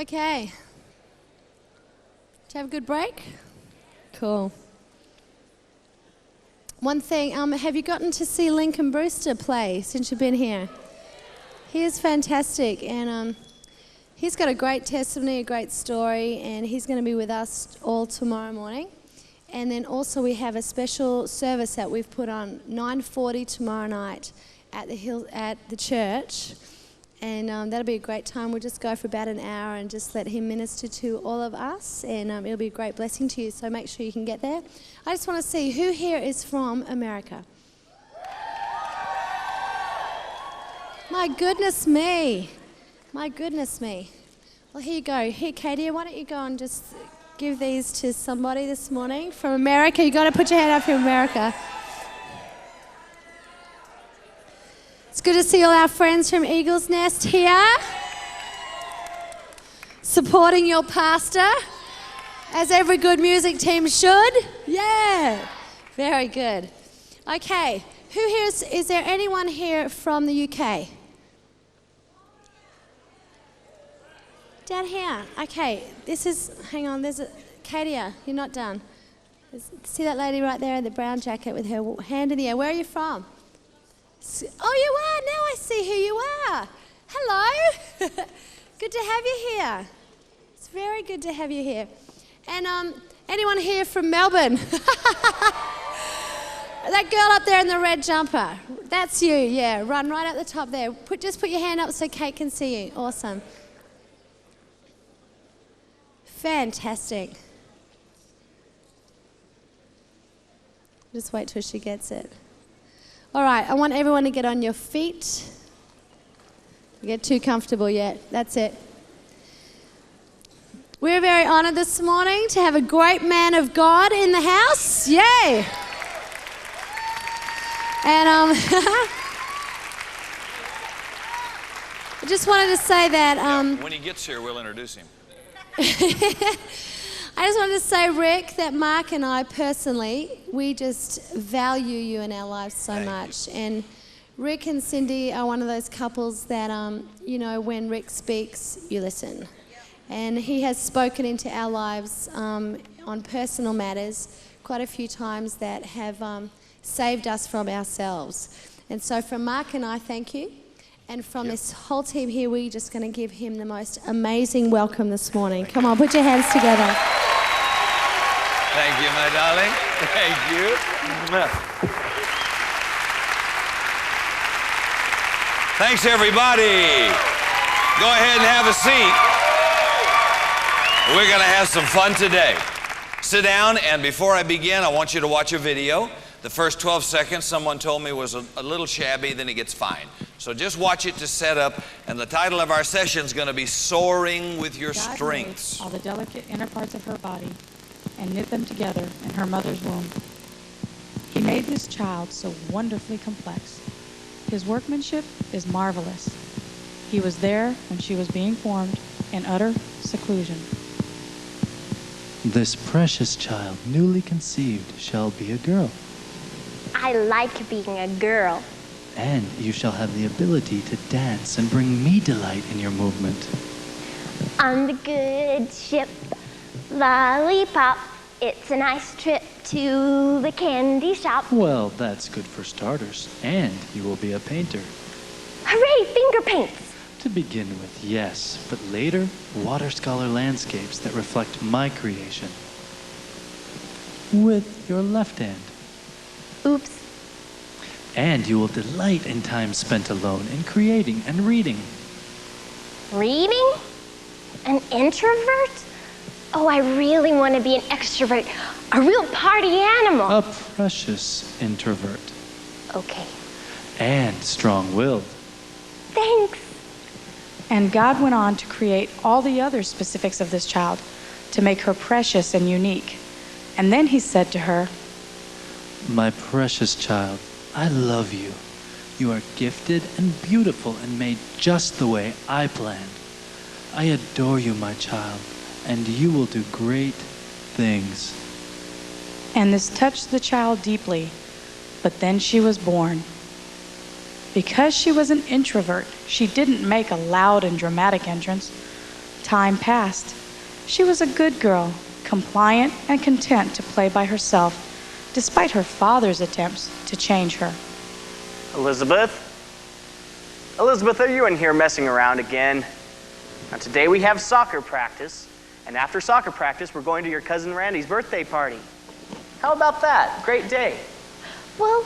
Okay. Did you have a good break? Cool. One thing, have you gotten to see Lincoln Brewster play since you've been here? He is fantastic, and he's got a great testimony, a great story, and he's going to be with us all tomorrow morning. And then also we have a special service that we've put on 9:40 tomorrow night at the church. And that'll be a great time. We'll just go for about an hour and just let him minister to all of us. And it'll be a great blessing to you, so make sure you can get there. I just want to see who here is from America. My goodness me. My goodness me. Well, here you go. Here, Katie, why don't you go and just give these to somebody this morning from America. You got to put your hand up from America. It's good to see all our friends from Eagle's Nest here, supporting your pastor, as every good music team should. Yeah, very good. Okay, who here is there anyone here from the UK? Down here. Okay, this is, hang on, there's a, Katia, you're not done. See that lady right there in the brown jacket with her hand in the air? Where are you from? Oh, you are. Now I see who you are. Hello. Good to have you here. It's very good to have you here. And anyone here from Melbourne? That girl up there in the red jumper. That's you, yeah. Run right at the top there. Just put your hand up so Kate can see you. Awesome. Fantastic. Just wait till she gets it. All right, I want everyone to get on your feet. Don't get too comfortable yet. That's it. We're very honored this morning to have a great man of God in the house. Yay! And I just wanted to say that... when he gets here, we'll introduce him. I just wanted to say, Rick, that Mark and I personally, we just value you in our lives so much. And Rick and Cindy are one of those couples that, you know, when Rick speaks, you listen. And he has spoken into our lives on personal matters quite a few times that have saved us from ourselves. And so from Mark and I, thank you. And from this whole team here, we're just going to give him the most amazing welcome this morning. Come on, put your hands together. Thank you, my darling. Thank you. Thanks, everybody. Go ahead and have a seat. We're going to have some fun today. Sit down, and before I begin, I want you to watch a video. The first 12 seconds, someone told me, was a little shabby, then it gets fine. So just watch it to set up, and the title of our session is going to be Soaring with Your Strengths. All the delicate inner parts of her body and knit them together in her mother's womb. He made this child so wonderfully complex. His workmanship is marvelous. He was there when she was being formed in utter seclusion. This precious child, newly conceived, shall be a girl. I like being a girl. And you shall have the ability to dance and bring me delight in your movement. On the good ship, Lollipop, it's a nice trip to the candy shop. Well, that's good for starters. And you will be a painter. Hooray, finger paints! To begin with, yes. But later, watercolor landscapes that reflect my creation. With your left hand. Oops. And you will delight in time spent alone in creating and reading. Reading? An introvert? Oh, I really want to be an extrovert. A real party animal. A precious introvert. Okay. And strong-willed. Thanks. And God went on to create all the other specifics of this child to make her precious and unique. And then he said to her, My precious child, I love you. You are gifted and beautiful and made just the way I planned. I adore you, my child, and you will do great things. And this touched the child deeply, but then she was born. Because she was an introvert, she didn't make a loud and dramatic entrance. Time passed. She was a good girl, compliant and content to play by herself, despite her father's attempts to change her. Elizabeth? Elizabeth, are you in here messing around again? Now today we have soccer practice, and after soccer practice we're going to your cousin Randy's birthday party. How about that? Great day. Well,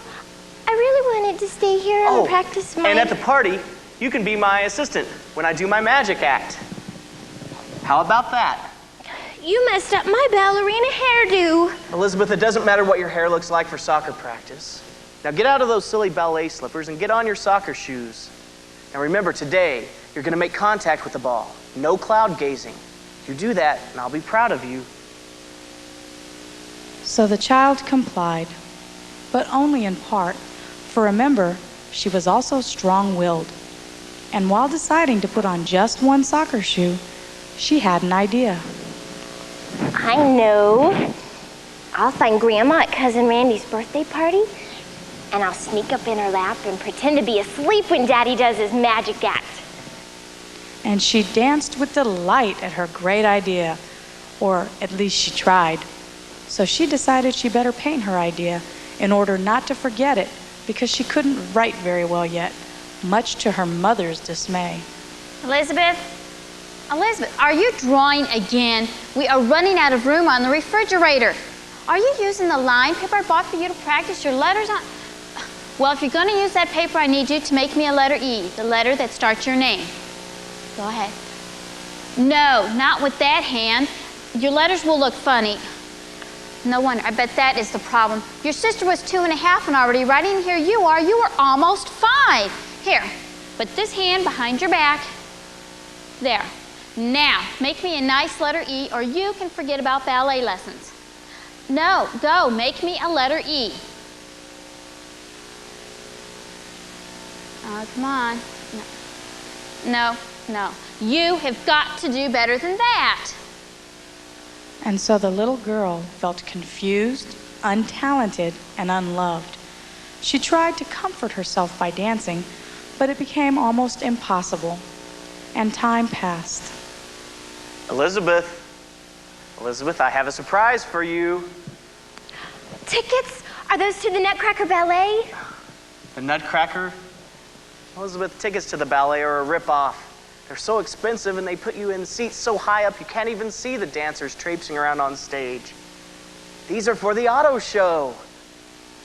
I really wanted to stay here and practice my... And at the party, you can be my assistant when I do my magic act. How about that? You messed up my ballerina hairdo. Elizabeth, it doesn't matter what your hair looks like for soccer practice. Now get out of those silly ballet slippers and get on your soccer shoes. Now remember, today, you're going to make contact with the ball. No cloud gazing. You do that, and I'll be proud of you. So the child complied, but only in part, for remember, she was also strong-willed. And while deciding to put on just one soccer shoe, she had an idea. I know. I'll find Grandma at Cousin Randy's birthday party, and I'll sneak up in her lap and pretend to be asleep when Daddy does his magic act. And she danced with delight at her great idea, or at least she tried. So she decided she better paint her idea in order not to forget it, because she couldn't write very well yet, much to her mother's dismay. Elizabeth, are you drawing again? We are running out of room on the refrigerator. Are you using the line paper I bought for you to practice your letters on? Well, if you're going to use that paper, I need you to make me a letter E, the letter that starts your name. Go ahead. No, not with that hand. Your letters will look funny. No wonder. I bet that is the problem. Your sister was 2.5 and already writing. Here you are almost 5. Here, put this hand behind your back. There. Now, make me a nice letter E, or you can forget about ballet lessons. No, go, make me a letter E. Oh, come on. No. You have got to do better than that. And so the little girl felt confused, untalented, and unloved. She tried to comfort herself by dancing, but it became almost impossible. And time passed. Elizabeth, I have a surprise for you. Tickets? Are those to the Nutcracker Ballet? The Nutcracker? Elizabeth, tickets to the ballet are a rip-off. They're so expensive and they put you in seats so high up you can't even see the dancers traipsing around on stage. These are for the auto show.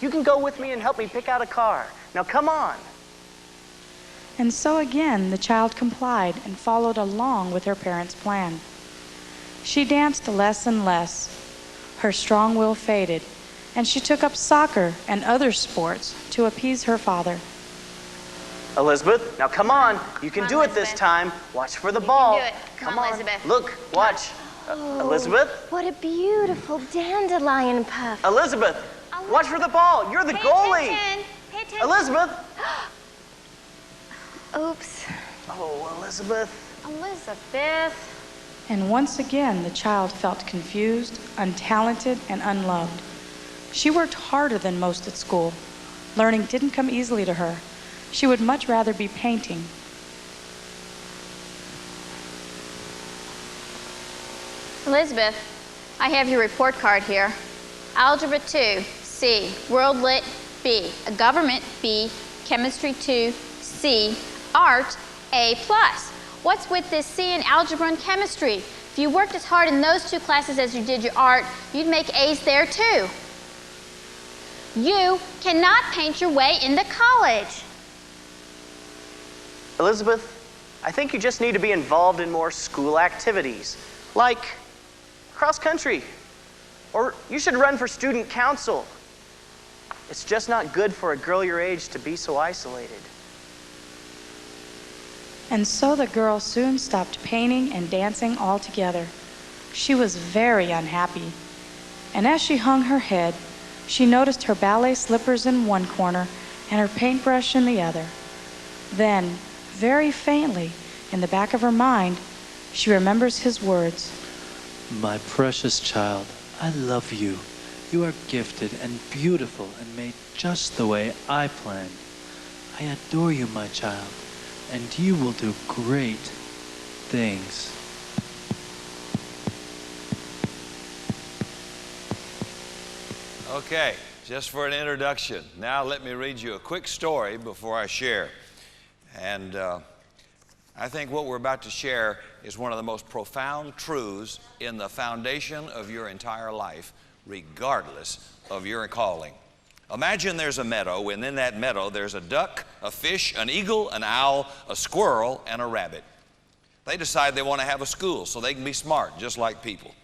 You can go with me and help me pick out a car. Now come on. And so again, the child complied and followed along with her parents' plan. She danced less and less. Her strong will faded, and she took up soccer and other sports to appease her father. Elizabeth, now come on. You can do it this time. Watch for the ball. You can do it. Come on, Elizabeth. Look, watch. Elizabeth? What a beautiful dandelion puff. Elizabeth, watch for the ball. You're the goalie. Pay attention. Elizabeth. Oops. Oh, Elizabeth. And once again, the child felt confused, untalented, and unloved. She worked harder than most at school. Learning didn't come easily to her. She would much rather be painting. Elizabeth, I have your report card here. Algebra 2, C. World Lit, B. Government, B. Chemistry 2, C. Art, A+. What's with this C in algebra and chemistry? If you worked as hard in those 2 classes as you did your art, you'd make A's there too. You cannot paint your way into college. Elizabeth, I think you just need to be involved in more school activities, like cross country, or you should run for student council. It's just not good for a girl your age to be so isolated. And so the girl soon stopped painting and dancing altogether. She was very unhappy. And as she hung her head, she noticed her ballet slippers in one corner and her paintbrush in the other. Then, very faintly, in the back of her mind, she remembers his words. My precious child, I love you. You are gifted and beautiful and made just the way I planned. I adore you, my child, and you will do great things. Okay, just for an introduction. Now let me read you a quick story before I share. And I think what we're about to share is one of the most profound truths in the foundation of your entire life, regardless of your calling. Imagine there's a meadow, and in that meadow there's a duck, a fish, an eagle, an owl, a squirrel, and a rabbit. They decide they want to have a school so they can be smart, just like people.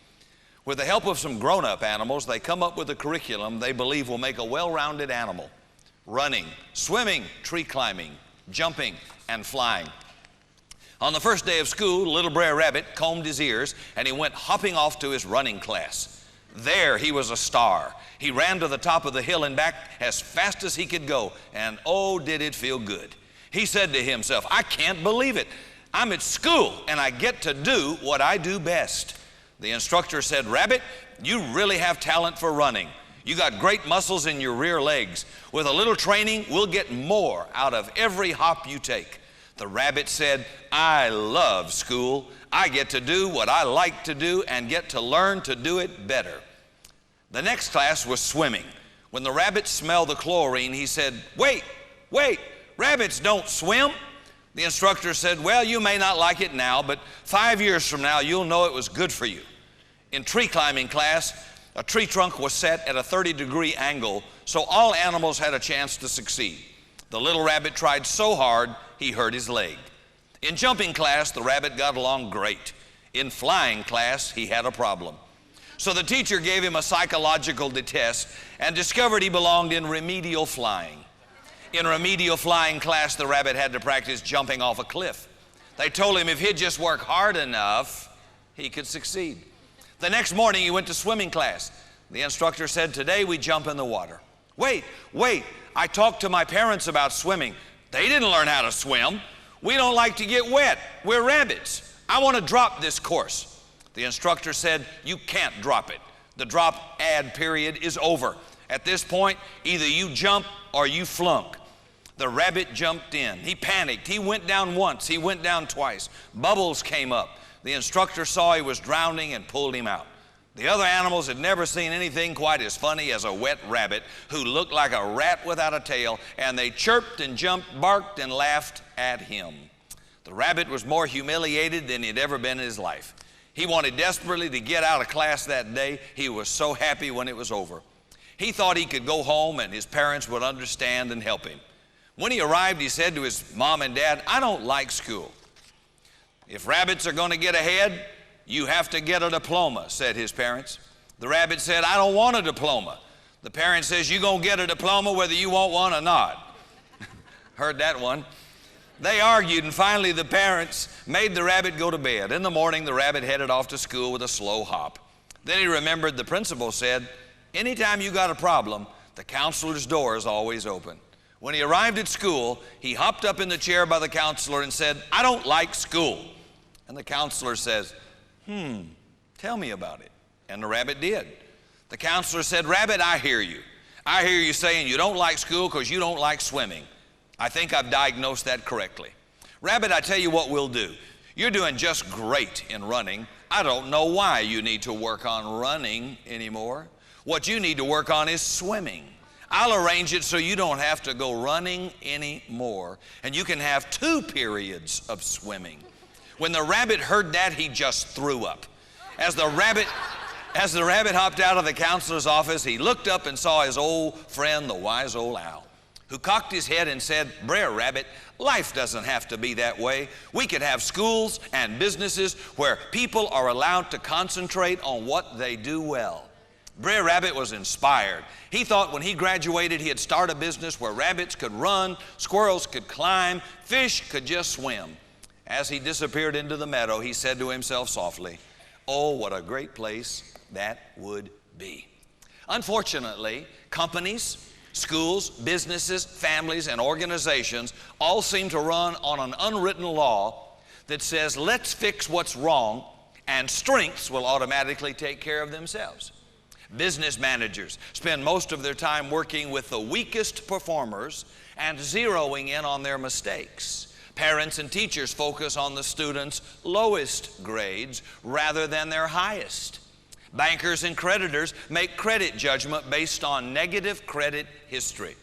With the help of some grown-up animals, they come up with a curriculum they believe will make a well-rounded animal. Running, swimming, tree climbing, jumping, and flying. On the first day of school, little Brer Rabbit combed his ears and he went hopping off to his running class. There he was a star. He ran to the top of the hill and back as fast as he could go, and oh, did it feel good. He said to himself, I can't believe it. I'm at school and I get to do what I do best. The instructor said, Rabbit, you really have talent for running. You got great muscles in your rear legs. With a little training, we'll get more out of every hop you take. The rabbit said, I love school. I get to do what I like to do and get to learn to do it better. The next class was swimming. When the rabbit smelled the chlorine, he said, wait, rabbits don't swim. The instructor said, well, you may not like it now, but 5 years from now, you'll know it was good for you. In tree climbing class, a tree trunk was set at a 30-degree angle, so all animals had a chance to succeed. The little rabbit tried so hard, he hurt his leg. In jumping class, the rabbit got along great. In flying class, he had a problem. So the teacher gave him a psychological test and discovered he belonged in remedial flying. In remedial flying class, the rabbit had to practice jumping off a cliff. They told him if he'd just work hard enough, he could succeed. The next morning, he went to swimming class. The instructor said, today we jump in the water. Wait, I talked to my parents about swimming. They didn't learn how to swim. We don't like to get wet. We're rabbits. I want to drop this course. The instructor said, you can't drop it. The drop ad period is over. At this point, either you jump or you flunk. The rabbit jumped in. He panicked. He went down once. He went down twice. Bubbles came up. The instructor saw he was drowning and pulled him out. The other animals had never seen anything quite as funny as a wet rabbit who looked like a rat without a tail, and they chirped and jumped, barked and laughed at him. The rabbit was more humiliated than he'd ever been in his life. He wanted desperately to get out of class that day. He was so happy when it was over. He thought he could go home and his parents would understand and help him. When he arrived, he said to his mom and dad, I don't like school. If rabbits are going to get ahead, you have to get a diploma, said his parents. The rabbit said, I don't want a diploma. The parent says, you're going to get a diploma whether you want one or not. Heard that one. They argued, and finally the parents made the rabbit go to bed. In the morning, the rabbit headed off to school with a slow hop. Then he remembered the principal said, anytime you got a problem, the counselor's door is always open. When he arrived at school, he hopped up in the chair by the counselor and said, I don't like school. And the counselor says, tell me about it. And the rabbit did. The counselor said, Rabbit, I hear you. I hear you saying you don't like school because you don't like swimming. I think I've diagnosed that correctly. Rabbit, I tell you what we'll do. You're doing just great in running. I don't know why you need to work on running anymore. What you need to work on is swimming. I'll arrange it so you don't have to go running anymore, and you can have 2 periods of swimming. When the rabbit heard that, he just threw up. As the rabbit hopped out of the counselor's office, he looked up and saw his old friend, the wise old owl, who cocked his head and said, Brer Rabbit, life doesn't have to be that way. We could have schools and businesses where people are allowed to concentrate on what they do well. Brer Rabbit was inspired. He thought when he graduated, he'd start a business where rabbits could run, squirrels could climb, fish could just swim. As he disappeared into the meadow, he said to himself softly, oh, what a great place that would be. Unfortunately, companies, schools, businesses, families, and organizations all seem to run on an unwritten law that says, let's fix what's wrong, and strengths will automatically take care of themselves. Business managers spend most of their time working with the weakest performers and zeroing in on their mistakes. Parents and teachers focus on the students' lowest grades rather than their highest. Bankers and creditors make credit judgment based on negative credit history.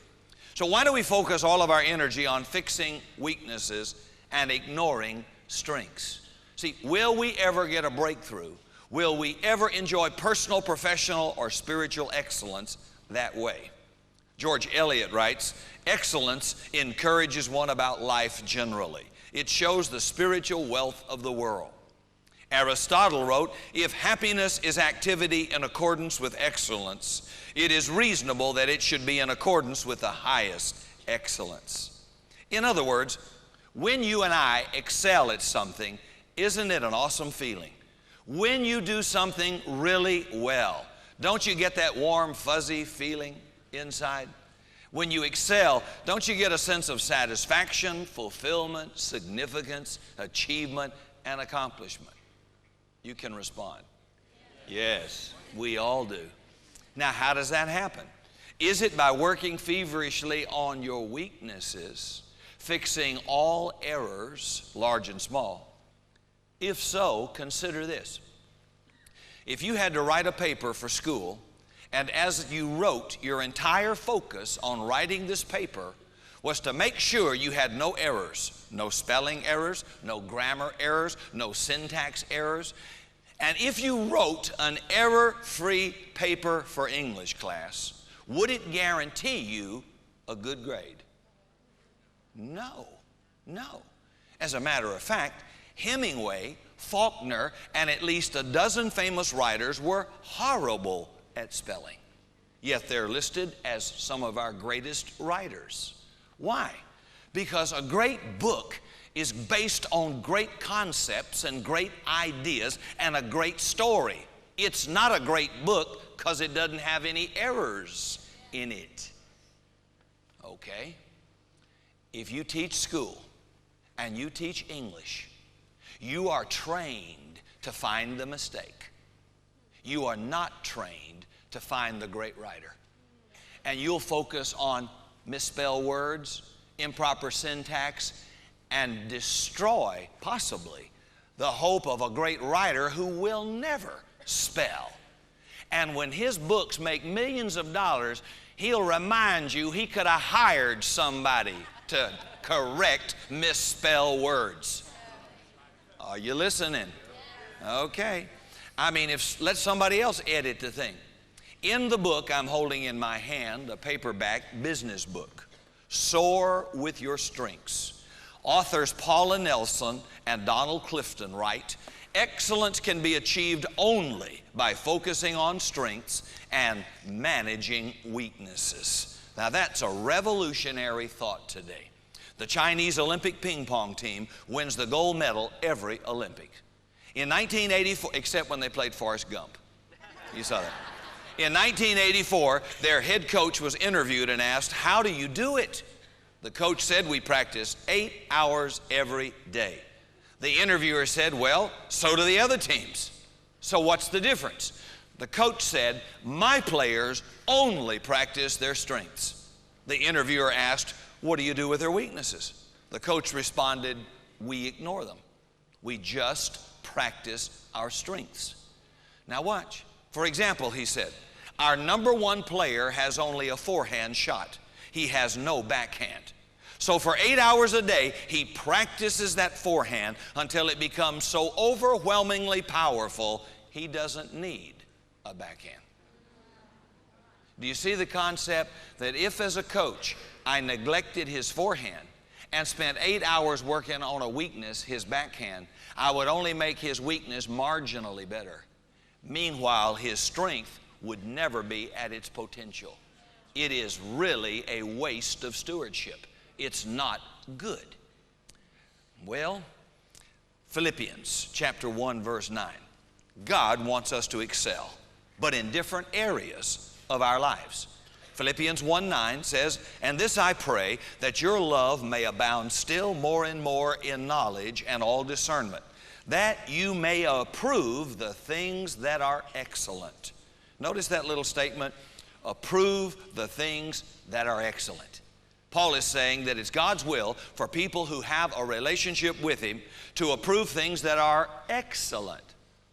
So why do we focus all of our energy on fixing weaknesses and ignoring strengths? See, will we ever get a breakthrough? Will we ever enjoy personal, professional, or spiritual excellence that way? George Eliot writes, "Excellence encourages one about life generally. It shows the spiritual wealth of the world." Aristotle wrote, "If happiness is activity in accordance with excellence, it is reasonable that it should be in accordance with the highest excellence." In other words, when you and I excel at something, isn't it an awesome feeling? When you do something really well, don't you get that warm, fuzzy feeling inside? When you excel, don't you get a sense of satisfaction, fulfillment, significance, achievement, and accomplishment? You can respond. Yes, we all do. Now, how does that happen? Is it by working feverishly on your weaknesses, fixing all errors, large and small? If so, consider this. If you had to write a paper for school, and as you wrote, your entire focus on writing this paper was to make sure you had no errors, no spelling errors, no grammar errors, no syntax errors, and if you wrote an error-free paper for English class, would it guarantee you a good grade? No, no. As a matter of fact, Hemingway, Faulkner, and at least a dozen famous writers were horrible at spelling. Yet they're listed as some of our greatest writers. Why? Because a great book is based on great concepts and great ideas and a great story. It's not a great book because it doesn't have any errors in it. Okay? If you teach school and you teach English, you are trained to find the mistake. You are not trained to find the great writer. And you'll focus on misspelled words, improper syntax, and destroy, possibly, the hope of a great writer who will never spell. And when his books make millions of dollars, he'll remind you he could have hired somebody to correct misspelled words. Are you listening? Okay. I mean, let somebody else edit the thing. In the book I'm holding in my hand, a paperback business book, Soar with Your Strengths. Authors Paula Nelson and Donald Clifton write, "Excellence can be achieved only by focusing on strengths and managing weaknesses." Now that's a revolutionary thought today. The Chinese Olympic ping pong team wins the gold medal every Olympic. In 1984, except when they played Forrest Gump. You saw that. In 1984, their head coach was interviewed and asked, "How do you do it?" The coach said, "We practice 8 hours every day." The interviewer said, "Well, so do the other teams. So what's the difference?" The coach said, "My players only practice their strengths." The interviewer asked, "What do you do with their weaknesses?" The coach responded, "We ignore them. We just practice our strengths." Now watch. For example, he said, "Our number one player has only a forehand shot. He has no backhand. So for 8 hours a day, he practices that forehand until it becomes so overwhelmingly powerful, he doesn't need a backhand." Do you see the concept that if as a coach I neglected his forehand and spent 8 hours working on a weakness, his backhand, I would only make his weakness marginally better. Meanwhile, his strength would never be at its potential. It is really a waste of stewardship. It's not good. Well, Philippians chapter 1, verse 9. God wants us to excel, but in different areas of our lives. Philippians 1:9 says, "And this I pray, that your love may abound still more and more in knowledge and all discernment, that you may approve the things that are excellent." Notice that little statement, approve the things that are excellent. Paul is saying that it's God's will for people who have a relationship with Him to approve things that are excellent.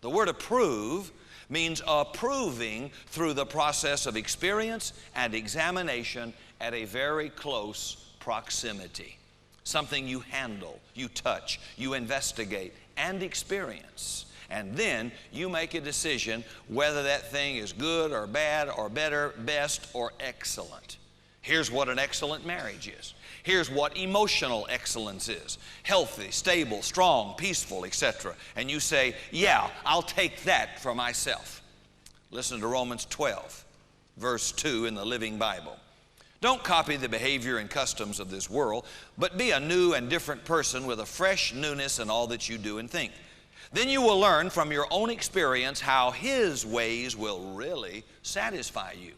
The word approve means approving through the process of experience and examination at a very close proximity. Something you handle, you touch, you investigate, and experience. And then you make a decision whether that thing is good or bad or better, best or excellent. Here's what an excellent marriage is. Here's what emotional excellence is. Healthy, stable, strong, peaceful, etc. And you say, yeah, I'll take that for myself. Listen to Romans 12, verse 2 in the Living Bible. Don't copy the behavior and customs of this world, but be a new and different person with a fresh newness in all that you do and think. Then you will learn from your own experience how His ways will really satisfy you.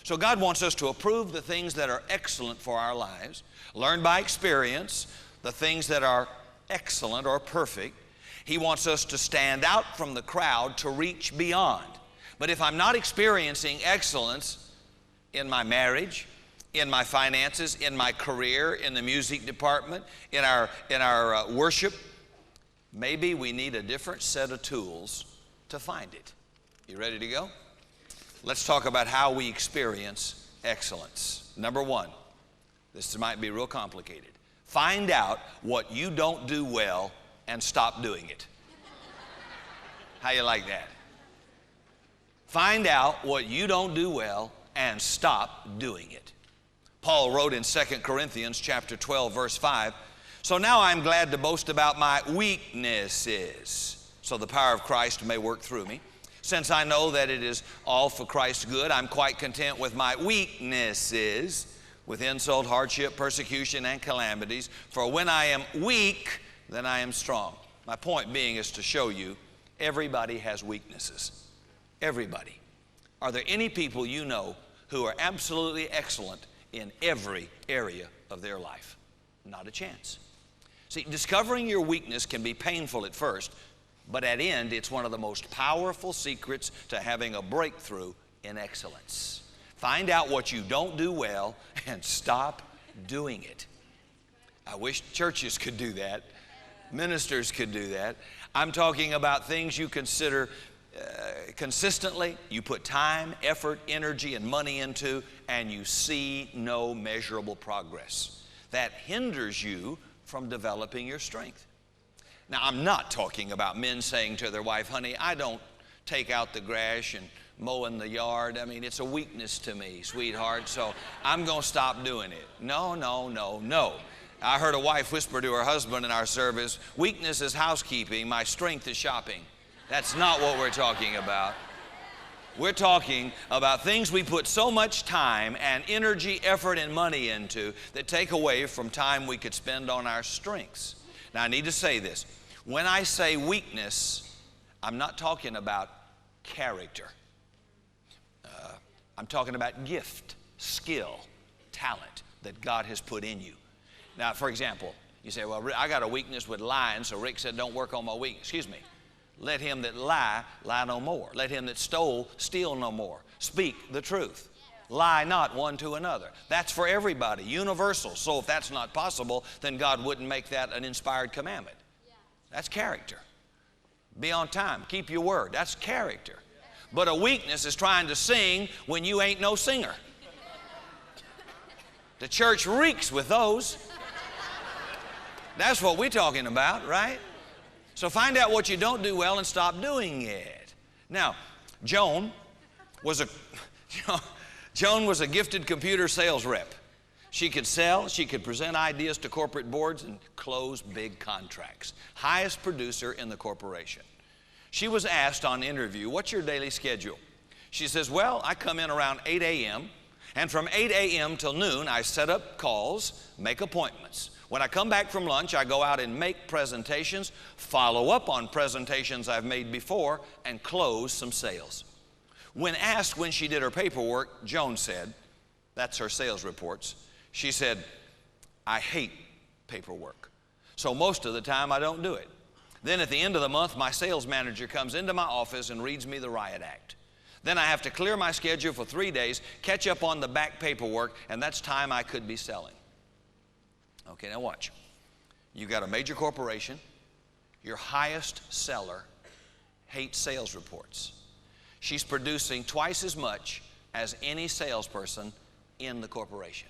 So God wants us to approve the things that are excellent for our lives, learn by experience the things that are excellent or perfect. He wants us to stand out from the crowd to reach beyond. But if I'm not experiencing excellence in my marriage, in my finances, in my career, in the music department, in our worship, maybe we need a different set of tools to find it. You ready to go? Let's talk about how we experience excellence. Number one, this might be real complicated. Find out what you don't do well and stop doing it. How you like that? Find out what you don't do well and stop doing it. Paul wrote in 2 Corinthians chapter 12, verse 5, so now I'm glad to boast about my weaknesses, so the power of Christ may work through me. Since I know that it is all for Christ's good, I'm quite content with my weaknesses, with insult, hardship, persecution, and calamities. For when I am weak, then I am strong. My point being is to show you everybody has weaknesses. Everybody. Are there any people you know who are absolutely excellent in every area of their life? Not a chance. See, discovering your weakness can be painful at first, but at end, it's one of the most powerful secrets to having a breakthrough in excellence. Find out what you don't do well and stop doing it. I wish churches could do that. Ministers could do that. I'm talking about things you consider consistently, you put time, effort, energy, and money into, and you see no measurable progress. That hinders you from developing your strength. Now, I'm not talking about men saying to their wife, honey, I don't take out the grass and mow in the yard. I mean, it's a weakness to me, sweetheart, so I'm going to stop doing it. No, no, no, no. I heard a wife whisper to her husband in our service, weakness is housekeeping, my strength is shopping. That's not what we're talking about. We're talking about things we put so much time and energy, effort, and money into that take away from time we could spend on our strengths. Now, I need to say this. When I say weakness, I'm not talking about character. I'm talking about gift, skill, talent that God has put in you. Now, for example, you say, well, I got a weakness with lying, so Rick said, don't work on my weakness. Excuse me. Let him that lie no more. Let him that stole, steal no more. Speak the truth. Lie not one to another. That's for everybody, universal. So if that's not possible, then God wouldn't make that an inspired commandment. That's character. Be on time. Keep your word. That's character. But a weakness is trying to sing when you ain't no singer. The church reeks with those. That's what we're talking about, right? So find out what you don't do well and stop doing it. Now, Joan was a gifted computer sales rep. She could sell, she could present ideas to corporate boards and close big contracts. Highest producer in the corporation. She was asked on interview, what's your daily schedule? She says, well, I come in around 8 a.m. and from 8 a.m. till noon, I set up calls, make appointments. When I come back from lunch, I go out and make presentations, follow up on presentations I've made before, and close some sales. When asked when she did her paperwork, Joan said, that's her sales reports, she said, I hate paperwork. So most of the time I don't do it. Then at the end of the month, my sales manager comes into my office and reads me the riot act. Then I have to clear my schedule for 3 days, catch up on the back paperwork, and that's time I could be selling. Okay, now watch. You got a major corporation, your highest seller hates sales reports. she's producing twice as much as any salesperson in the corporation.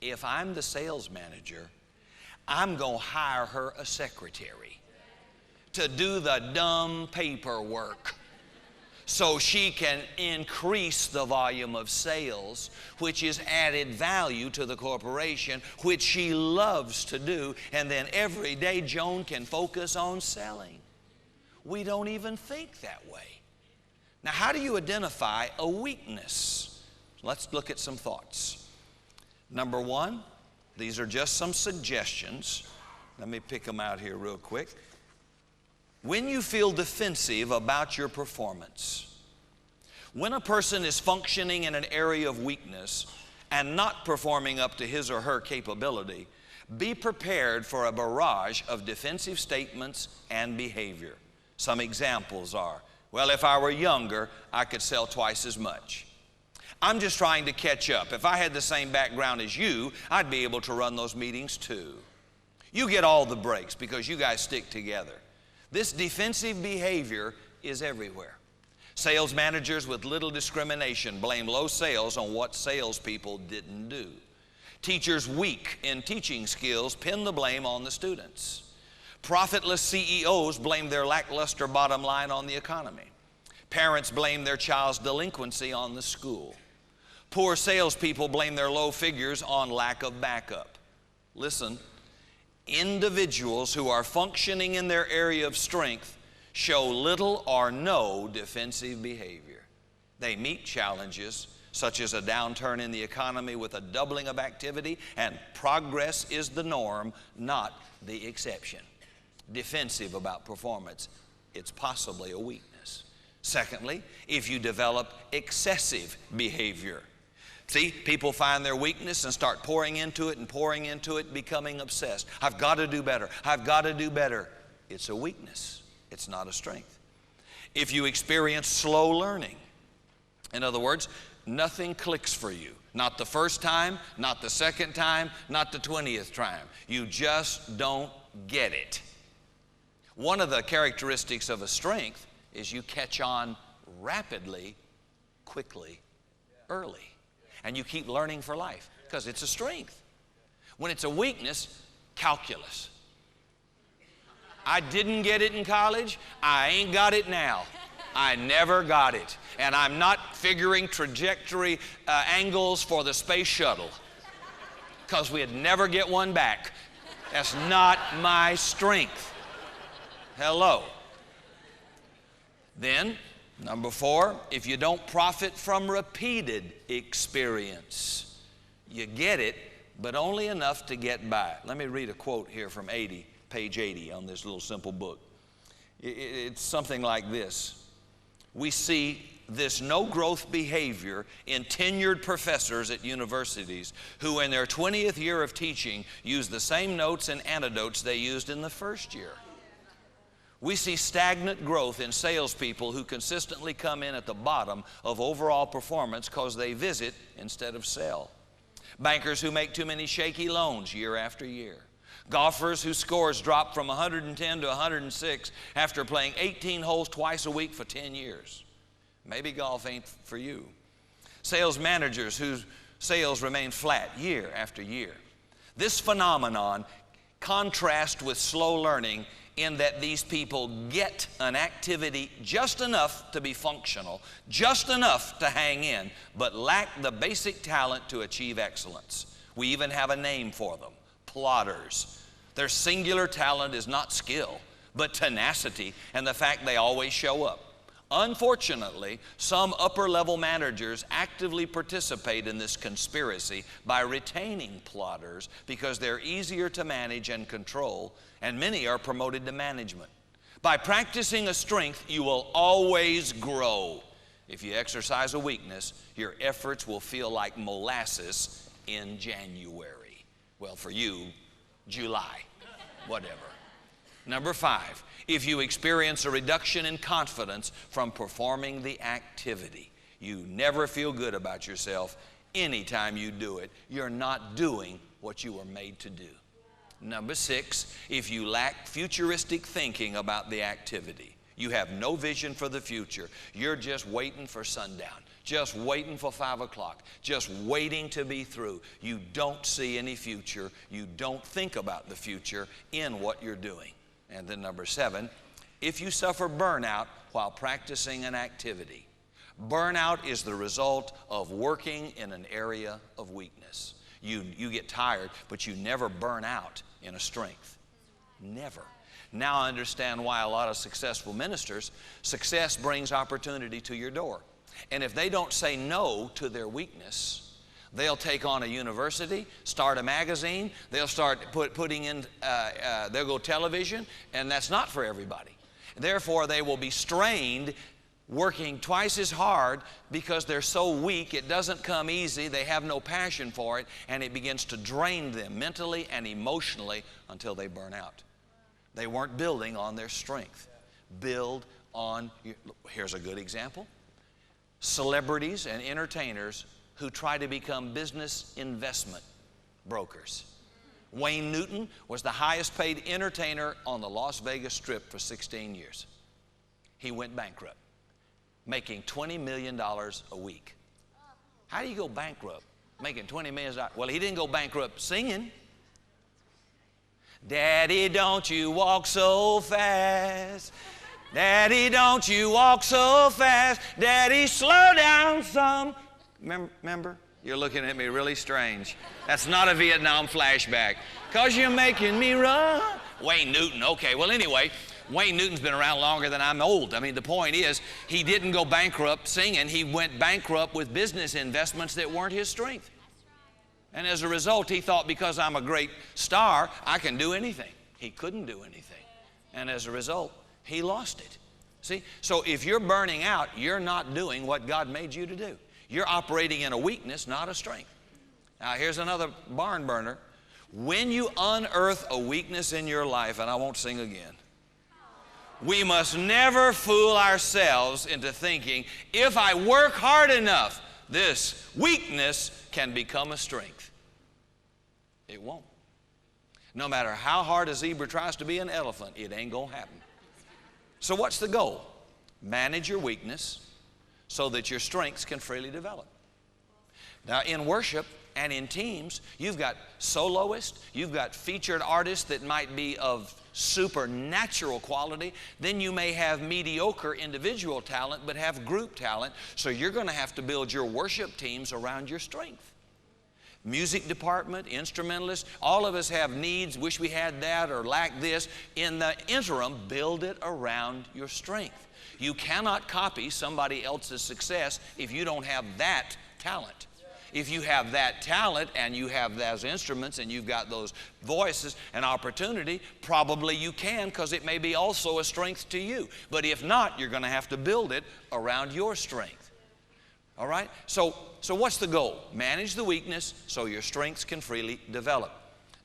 If I'm the sales manager, I'm going to hire her a secretary to do the dumb paperwork so she can increase the volume of sales, which is added value to the corporation, which she loves to do, and then every day Joan can focus on selling. We don't even think that way. Now, how do you identify a weakness? Let's look at some thoughts. Number one, these are just some suggestions. Let me pick them out here real quick. When you feel defensive about your performance, when a person is functioning in an area of weakness and not performing up to his or her capability, be prepared for a barrage of defensive statements and behavior. Some examples are, well, if I were younger, I could sell twice as much. I'm just trying to catch up. If I had the same background as you, I'd be able to run those meetings too. You get all the breaks because you guys stick together. This defensive behavior is everywhere. Sales managers with little discrimination blame low sales on what salespeople didn't do. Teachers weak in teaching skills pin the blame on the students. Profitless CEOs blame their lackluster bottom line on the economy. Parents blame their child's delinquency on the school. Poor salespeople blame their low figures on lack of backup. Listen, individuals who are functioning in their area of strength show little or no defensive behavior. They meet challenges such as a downturn in the economy with a doubling of activity, and progress is the norm, not the exception. Defensive about performance, it's possibly a weakness. Secondly, if you develop excessive behavior. See, people find their weakness and start pouring into it, becoming obsessed. I've got to do better. I've got to do better. It's a weakness. It's not a strength. If you experience slow learning, in other words, nothing clicks for you. Not the first time, not the second time, not the 20th time. You just don't get it. One of the characteristics of a strength is you catch on rapidly, quickly, early. And you keep learning for life because it's a strength. When it's a weakness, calculus. I didn't get it in college. I ain't got it now. I never got it. And I'm not figuring trajectory angles for the space shuttle because we'd never get one back. That's not my strength. Hello. Then, number 4, if you don't profit from repeated experience, you get it, but only enough to get by. Let me read a quote here from page 80 on this little simple book. It's something like this. We see this no-growth behavior in tenured professors at universities who in their 20th year of teaching use the same notes and anecdotes they used in the first year. We see stagnant growth in salespeople who consistently come in at the bottom of overall performance because they visit instead of sell. Bankers who make too many shaky loans year after year. Golfers whose scores drop from 110 to 106 after playing 18 holes twice a week for 10 years. Maybe golf ain't for you. Sales managers whose sales remain flat year after year. This phenomenon contrasts with slow learning in that these people get an activity just enough to be functional, just enough to hang in, but lack the basic talent to achieve excellence. We even have a name for them, plodders. Their singular talent is not skill, but tenacity and the fact they always show up. Unfortunately, some upper-level managers actively participate in this conspiracy by retaining plodders because they're easier to manage and control, and many are promoted to management. By practicing a strength, you will always grow. If you exercise a weakness, your efforts will feel like molasses in January. Well, for you, July, whatever. Number 5, if you experience a reduction in confidence from performing the activity, you never feel good about yourself anytime you do it. You're not doing what you were made to do. Number 6, if you lack futuristic thinking about the activity, You have no vision for the future. You're just waiting for sundown, just waiting for 5 o'clock, just waiting to be through. You don't see any future. You don't think about the future in what you're doing. And then number 7, if you suffer burnout while practicing an activity, burnout is the result of working in an area of weakness. You get tired, but you never burn out in a strength. Never. Now I understand why a lot of successful ministers, success brings opportunity to your door. And if they don't say no to their weakness, they'll take on a university, start a magazine, they'll start putting in, they'll go television, and that's not for everybody. Therefore, they will be strained, working twice as hard because they're so weak, it doesn't come easy, they have no passion for it, and it begins to drain them mentally and emotionally until they burn out. They weren't building on their strength. Build on, here's a good example. Celebrities and entertainers who try to become business investment brokers. Wayne Newton was the highest paid entertainer on the Las Vegas Strip for 16 years. He went bankrupt, making $20 million a week. How do you go bankrupt making $20 million? Well, he didn't go bankrupt singing. Daddy, don't you walk so fast. Daddy, don't you walk so fast. Daddy, slow down some. Remember? You're looking at me really strange. That's not a Vietnam flashback. 'Cause you're making me run. Wayne Newton, okay. Well, anyway, Wayne Newton's been around longer than I'm old. I mean, the point is, he didn't go bankrupt singing. He went bankrupt with business investments that weren't his strength. And as a result, he thought, because I'm a great star, I can do anything. He couldn't do anything. And as a result, he lost it. See? So if you're burning out, you're not doing what God made you to do. You're operating in a weakness, not a strength. Now, here's another barn burner. When you unearth a weakness in your life, and I won't sing again, we must never fool ourselves into thinking, if I work hard enough, this weakness can become a strength. It won't. No matter how hard a zebra tries to be an elephant, it ain't gonna happen. So what's the goal? Manage your weakness so that your strengths can freely develop. Now, in worship and in teams, you've got soloists, you've got featured artists that might be of supernatural quality. Then you may have mediocre individual talent but have group talent. So you're going to have to build your worship teams around your strength. Music department, instrumentalists, all of us have needs, wish we had that or lack this. In the interim, build it around your strength. You cannot copy somebody else's success if you don't have that talent. If you have that talent and you have those instruments and you've got those voices and opportunity, probably you can, because it may be also a strength to you. But if not, you're going to have to build it around your strength. All right? So what's the goal? Manage the weakness so your strengths can freely develop.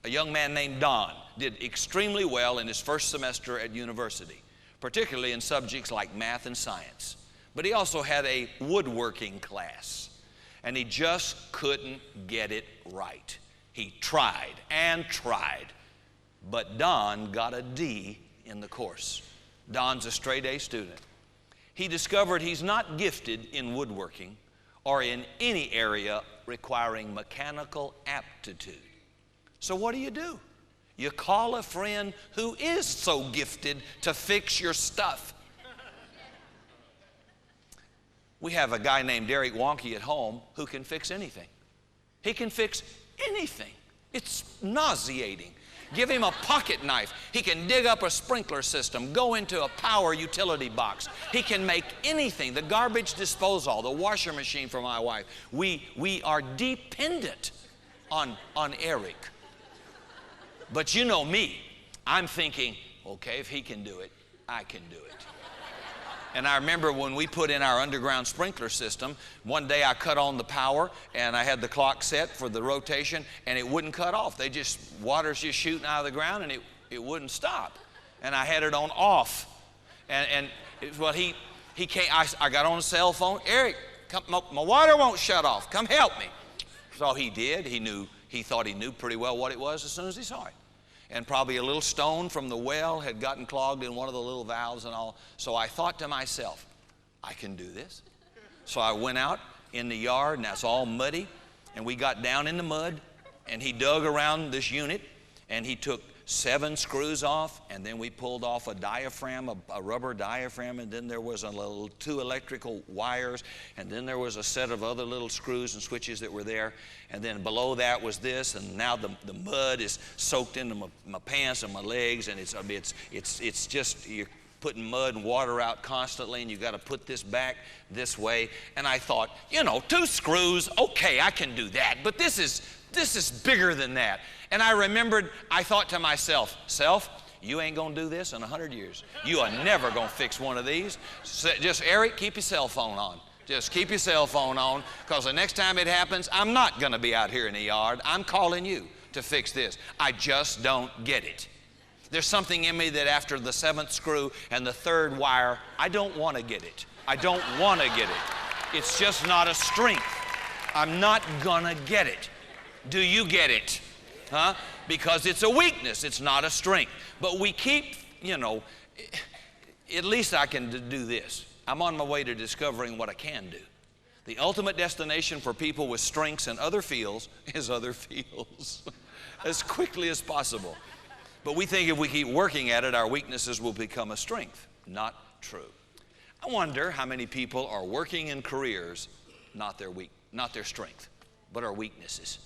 A young man named Don did extremely well in his first semester at university, particularly in subjects like math and science. But he also had a woodworking class, and he just couldn't get it right. He tried and tried, but Don got a D in the course. Don's a straight A student. He discovered he's not gifted in woodworking or in any area requiring mechanical aptitude. So what do? You call a friend who is so gifted to fix your stuff. We have a guy named Derek Wonky at home who can fix anything. He can fix anything. It's nauseating. Give him a pocket knife. He can dig up a sprinkler system, go into a power utility box. He can make anything. The garbage disposal, the washer machine for my wife. We are dependent on Eric. But you know me. I'm thinking, okay, if he can do it, I can do it. And I remember when we put in our underground sprinkler system, one day I cut on the power and I had the clock set for the rotation and it wouldn't cut off. Water's just shooting out of the ground and it wouldn't stop. And I had it on off. Well, he came, I got on the cell phone, Eric, come, my water won't shut off, come help me. So he did. He thought he knew pretty well what it was as soon as he saw it. and probably a little stone from the well had gotten clogged in one of the little valves and all. So I thought to myself, I can do this. So I went out in the yard, and that's all muddy, and we got down in the mud, and he dug around this unit, and he took 7 screws off, and then we pulled off a diaphragm, a rubber diaphragm, and then there was 2 electrical wires, and then there was a set of other little screws and switches that were there, and then below that was this, and now the mud is soaked into my pants and my legs, and it's just, you're putting mud and water out constantly, and you got to put this back this way. And I thought, 2 screws, okay, I can do that, but this is bigger than that. And I remembered, I thought to myself, you ain't gonna do this in 100 years. You are never gonna fix one of these. Just, Eric, keep your cell phone on. Just keep your cell phone on, because the next time it happens, I'm not gonna be out here in the yard. I'm calling you to fix this. I just don't get it. There's something in me that after the 7th screw and the 3rd wire, I don't wanna get it. I don't wanna get it. It's just not a strength. I'm not gonna get it. Do you get it? Huh? Because it's a weakness, it's not a strength. But we keep, at least I can do this. I'm on my way to discovering what I can do. The ultimate destination for people with strengths in other fields is other fields as quickly as possible. But we think if we keep working at it, our weaknesses will become a strength. Not true. I wonder how many people are working in careers, not their strength, but are weaknesses.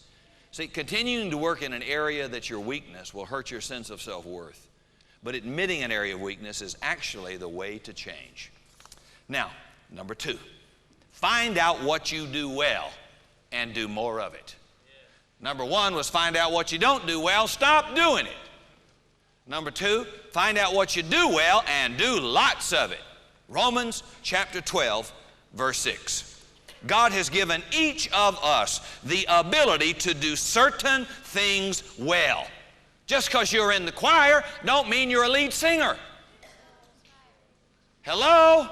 See, continuing to work in an area that's your weakness will hurt your sense of self-worth. But admitting an area of weakness is actually the way to change. Now, number 2, find out what you do well and do more of it. Number 1 was find out what you don't do well, stop doing it. Number 2, find out what you do well and do lots of it. Romans chapter 12, verse 6. God has given each of us the ability to do certain things well. Just because you're in the choir don't mean you're a lead singer. Hello?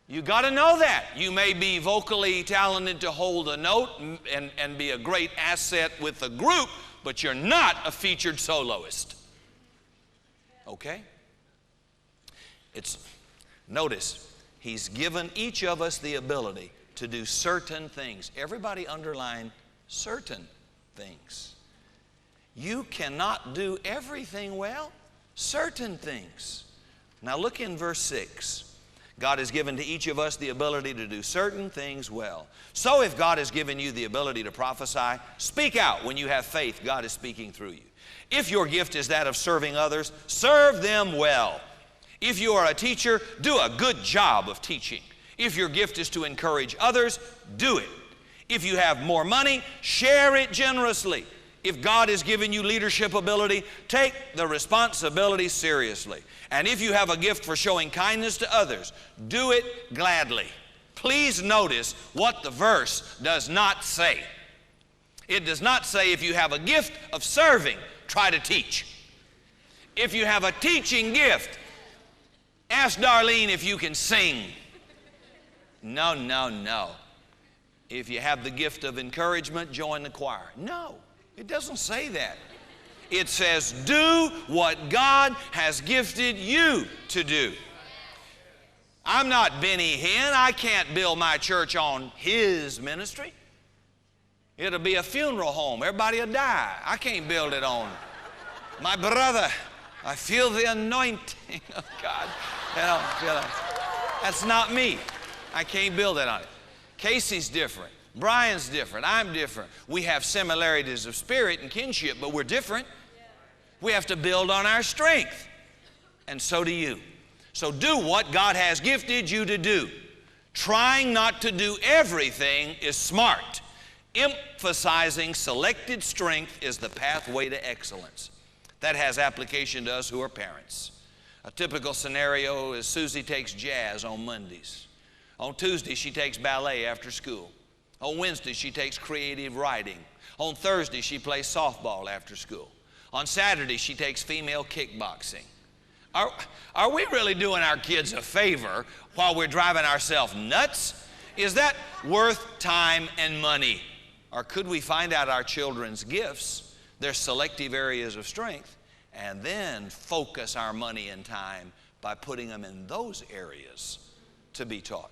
You got to know that. You may be vocally talented to hold a note and be a great asset with a group, but you're not a featured soloist. Okay? Notice, He's given each of us the ability to do certain things. Everybody underline certain things. You cannot do everything well. Certain things. Now look in verse 6. God has given to each of us the ability to do certain things well. So if God has given you the ability to prophesy, speak out when you have faith. God is speaking through you. If your gift is that of serving others, serve them well. If you are a teacher, do a good job of teaching. If your gift is to encourage others, do it. If you have more money, share it generously. If God has given you leadership ability, take the responsibility seriously. And if you have a gift for showing kindness to others, do it gladly. Please notice what the verse does not say. It does not say if you have a gift of serving, try to teach. If you have a teaching gift, ask Darlene if you can sing. No, no, no. If you have the gift of encouragement, join the choir. No, it doesn't say that. It says, do what God has gifted you to do. I'm not Benny Hinn. I can't build my church on his ministry. It'll be a funeral home. Everybody will die. I can't build it on my brother. I feel the anointing of God. That's not me. I can't build it on it. Casey's different. Brian's different. I'm different. We have similarities of spirit and kinship, but we're different. We have to build on our strength. And so do you. So do what God has gifted you to do. Trying not to do everything is smart. Emphasizing selected strength is the pathway to excellence. That has application to us who are parents. A typical scenario is Susie takes jazz on Mondays. On Tuesday, she takes ballet after school. On Wednesday, she takes creative writing. On Thursday, she plays softball after school. On Saturday, she takes female kickboxing. Are we really doing our kids a favor while we're driving ourselves nuts? Is that worth time and money? Or could we find out our children's gifts their selective areas of strength, and then focus our money and time by putting them in those areas to be taught.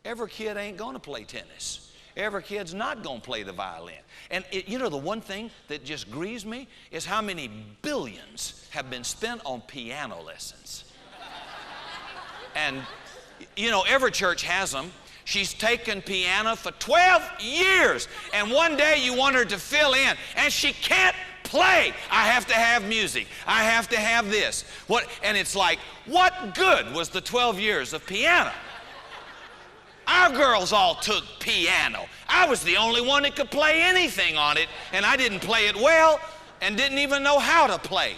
Every kid ain't going to play tennis. Every kid's not going to play the violin. And you know, the one thing that just grieves me is how many billions have been spent on piano lessons. And you know, every church has them. She's taken piano for 12 years, and one day you want her to fill in, and she can't play. I have to have music. I have to have this. And it's like, what good was the 12 years of piano? Our girls all took piano. I was the only one that could play anything on it, and I didn't play it well and didn't even know how to play.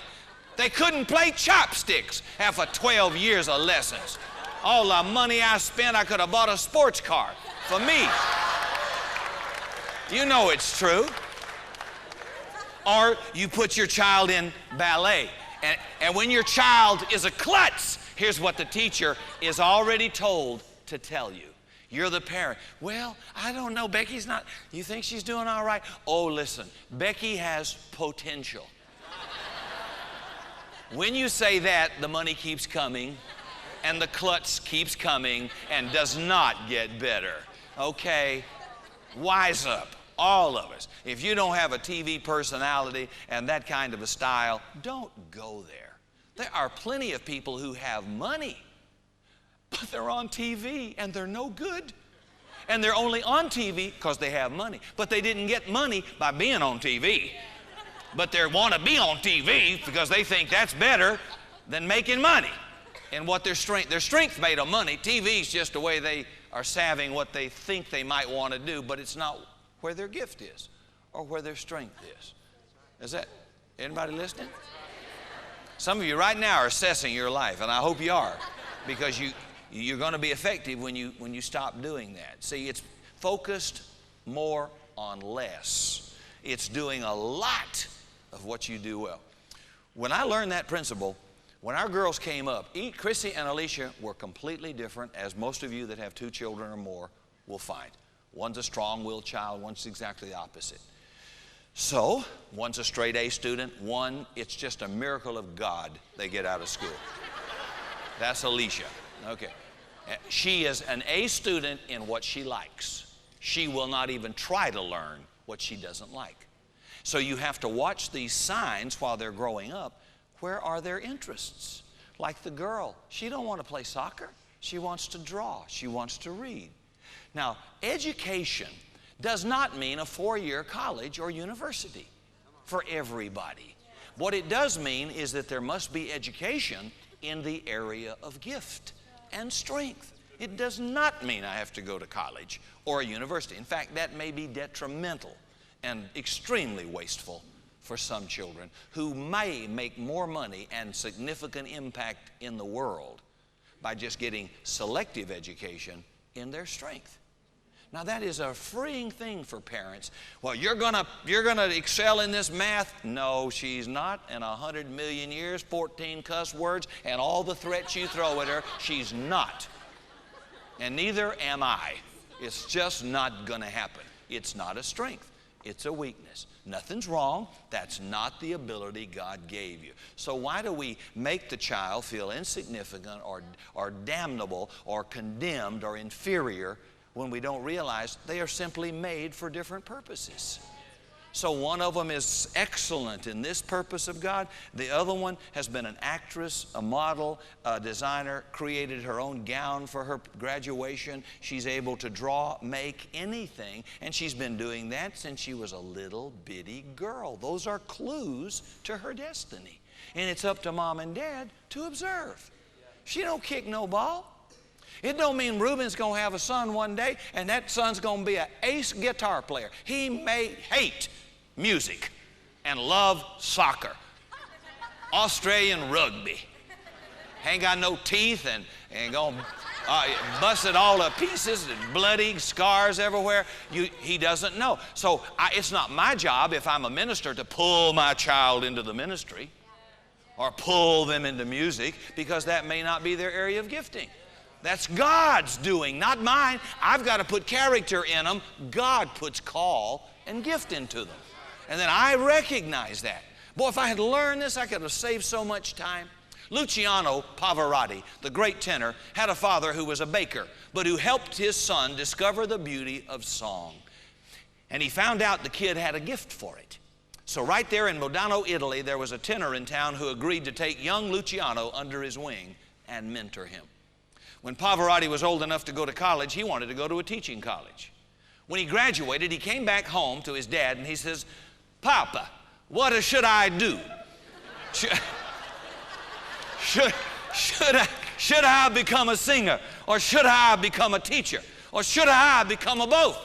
They couldn't play chopsticks after 12 years of lessons. All the money I spent, I could have bought a sports car for me. You know it's true. Or you put your child in ballet. And when your child is a klutz, here's what the teacher is already told to tell you. You're the parent. Well, I don't know. Becky's not. You think she's doing all right? Oh, listen. Becky has potential. When you say that, the money keeps coming, and the klutz keeps coming and does not get better. Okay? Wise up, all of us. If you don't have a TV personality and that kind of a style, don't go there. There are plenty of people who have money, but they're on TV and they're no good. And they're only on TV because they have money. But they didn't get money by being on TV. But they want to be on TV because they think that's better than making money. And what their strength made of money. TV is just the way they are salving what they think they might want to do, but it's not where their gift is or where their strength is. Is that, anybody listening? Some of you right now are assessing your life, and I hope you are, because you're going to be effective when you stop doing that. See, it's focused more on less. It's doing a lot of what you do well. When I learned that principle, when our girls came up, Chrissy and Alicia were completely different, as most of you that have 2 children or more will find. One's a strong-willed child, one's exactly the opposite. So, one's a straight A student, one, it's just a miracle of God they get out of school. That's Alicia. Okay. She is an A student in what she likes. She will not even try to learn what she doesn't like. So you have to watch these signs while they're growing up. Where are their interests? Like the girl, she don't want to play soccer. She wants to draw. She wants to read. Now, education does not mean a 4-year college or university for everybody. What it does mean is that there must be education in the area of gift and strength. It does not mean I have to go to college or a university. In fact, that may be detrimental and extremely wasteful for some children who may make more money and significant impact in the world by just getting selective education in their strength. Now that is a freeing thing for parents. Well, you're gonna excel in this math. No, she's not. In 100 million years, 14 cuss words, and all the threats you throw at her, she's not. And neither am I. It's just not gonna happen. It's not a strength. It's a weakness. Nothing's wrong. That's not the ability God gave you. So why do we make the child feel insignificant or damnable or condemned or inferior when we don't realize they are simply made for different purposes? So one of them is excellent in this purpose of God. The other one has been an actress, a model, a designer, created her own gown for her graduation. She's able to draw, make anything, and she's been doing that since she was a little bitty girl. Those are clues to her destiny. And it's up to mom and dad to observe. She don't kick no ball. It don't mean Reuben's going to have a son one day and that son's going to be an ace guitar player. He may hate music and love soccer, Australian rugby. Ain't got no teeth and going to bust it all to pieces and bloody scars everywhere. He doesn't know. So it's not my job if I'm a minister to pull my child into the ministry or pull them into music, because that may not be their area of gifting. That's God's doing, not mine. I've got to put character in them. God puts call and gift into them. And then I recognized that. Boy, if I had learned this, I could have saved so much time. Luciano Pavarotti, the great tenor, had a father who was a baker, but who helped his son discover the beauty of song. And he found out the kid had a gift for it. So right there in Modano, Italy, there was a tenor in town who agreed to take young Luciano under his wing and mentor him. When Pavarotti was old enough to go to college, he wanted to go to a teaching college. When he graduated, he came back home to his dad and he says, "Papa, what should I do? Should I become a singer? Or should I become a teacher? Or should I become a both?"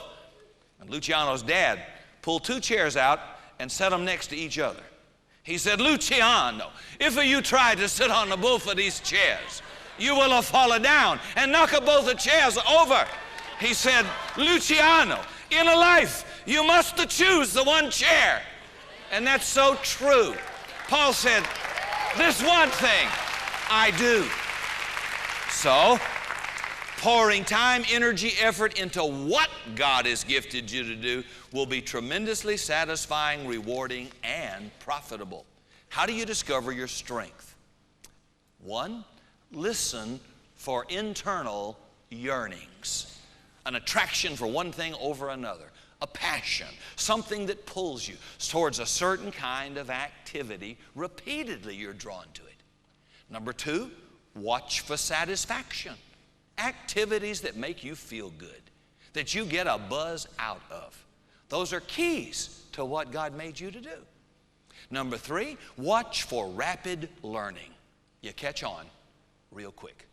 And Luciano's dad pulled two chairs out and set them next to each other. He said, "Luciano, if you try to sit on the both of these chairs, you will have fallen down and knock both the chairs over." He said, "Luciano, in a life, you must choose the one chair." And that's so true. Paul said, "This one thing I do." So, pouring time, energy, effort into what God has gifted you to do will be tremendously satisfying, rewarding, and profitable. How do you discover your strength? One, listen for internal yearnings. An attraction for one thing over another. A passion, something that pulls you towards a certain kind of activity. Repeatedly you're drawn to it. Number two, watch for satisfaction. Activities that make you feel good, that you get a buzz out of. Those are keys to what God made you to do. Number three, watch for rapid learning. You catch on real quick.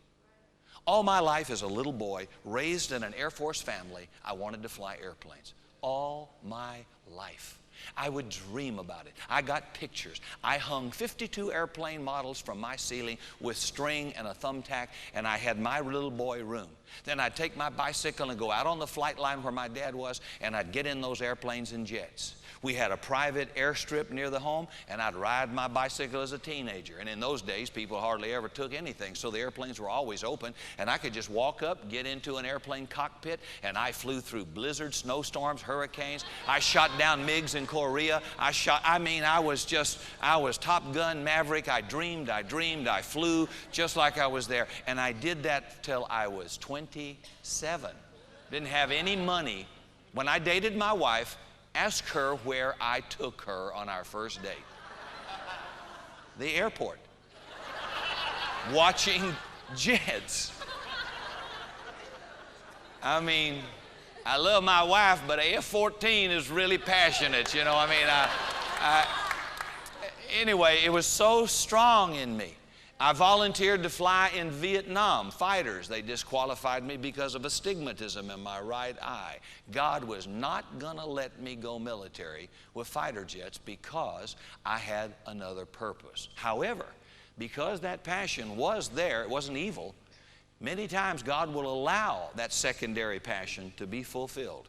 All my life as a little boy, raised in an Air Force family, I wanted to fly airplanes. All my life. I would dream about it. I got pictures. I hung 52 airplane models from my ceiling with string and a thumbtack, and I had my little boy room. Then I'd take my bicycle and go out on the flight line where my dad was, and I'd get in those airplanes and jets. We had a private airstrip near the home, and I'd ride my bicycle as a teenager. And in those days, people hardly ever took anything, so the airplanes were always open, and I could just walk up, get into an airplane cockpit, and I flew through blizzards, snowstorms, hurricanes. I shot down MiGs in Korea. I was Top Gun Maverick. I dreamed, I flew just like I was there. And I did that till I was 27. Didn't have any money. When I dated my wife, ask her where I took her on our first date. The airport. Watching jets. I mean, I love my wife, but a F-14 is really passionate, you know. Anyway, it was so strong in me. I volunteered to fly in Vietnam, fighters. They disqualified me because of astigmatism in my right eye. God was not going to let me go military with fighter jets because I had another purpose. However, because that passion was there, it wasn't evil, many times God will allow that secondary passion to be fulfilled.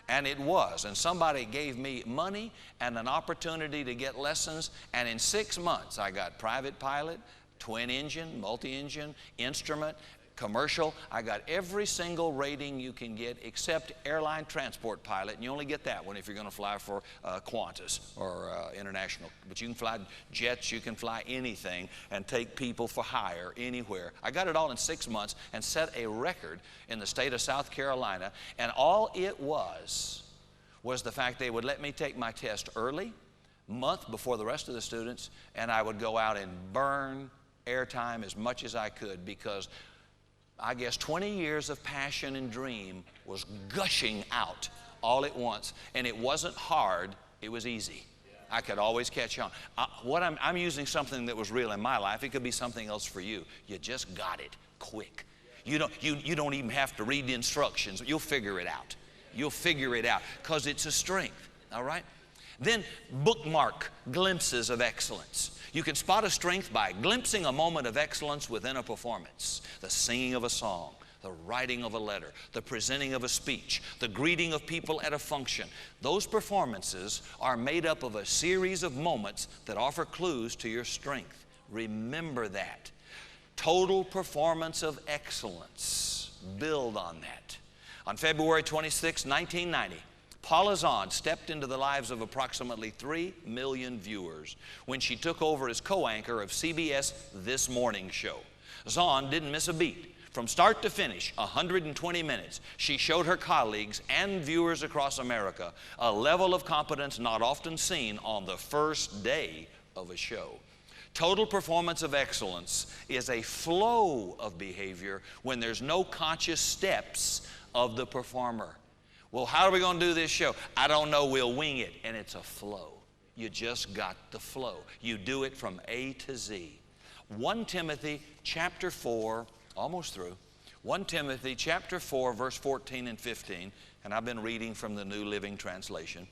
And it was. And somebody gave me money and an opportunity to get lessons, and in 6 months I got private pilot, twin engine, multi-engine, instrument, commercial. I got every single rating you can get except airline transport pilot, and you only get that one if you're going to fly for Qantas or international. But you can fly jets, you can fly anything and take people for hire anywhere. I got it all in 6 months and set a record in the state of South Carolina, and all it was the fact they would let me take my test early, month before the rest of the students, and I would go out and burn airtime as much as I could, because I guess 20 years of passion and dream was gushing out all at once. And it wasn't hard, it was easy. I could always catch on. I'm using something that was real in my life. It could be something else for you. You just got it quick. You don't even have to read the instructions. You'll figure it out. You'll figure it out because it's a strength, all right? Then bookmark glimpses of excellence. You can spot a strength by glimpsing a moment of excellence within a performance. The singing of a song, the writing of a letter, the presenting of a speech, the greeting of people at a function. Those performances are made up of a series of moments that offer clues to your strength. Remember that. Total performance of excellence. Build on that. On February 26, 1990, Paula Zahn stepped into the lives of approximately 3 million viewers when she took over as co-anchor of CBS This Morning show. Zahn didn't miss a beat. From start to finish, 120 minutes, she showed her colleagues and viewers across America a level of competence not often seen on the first day of a show. Total performance of excellence is a flow of behavior when there's no conscious steps of the performer. Well, how are we going to do this show? I don't know, we'll wing it. And it's a flow. You just got the flow. You do it from A to Z. 1 Timothy chapter 4, almost through. 1 Timothy chapter 4, verse 14 and 15, and I've been reading from the New Living Translation.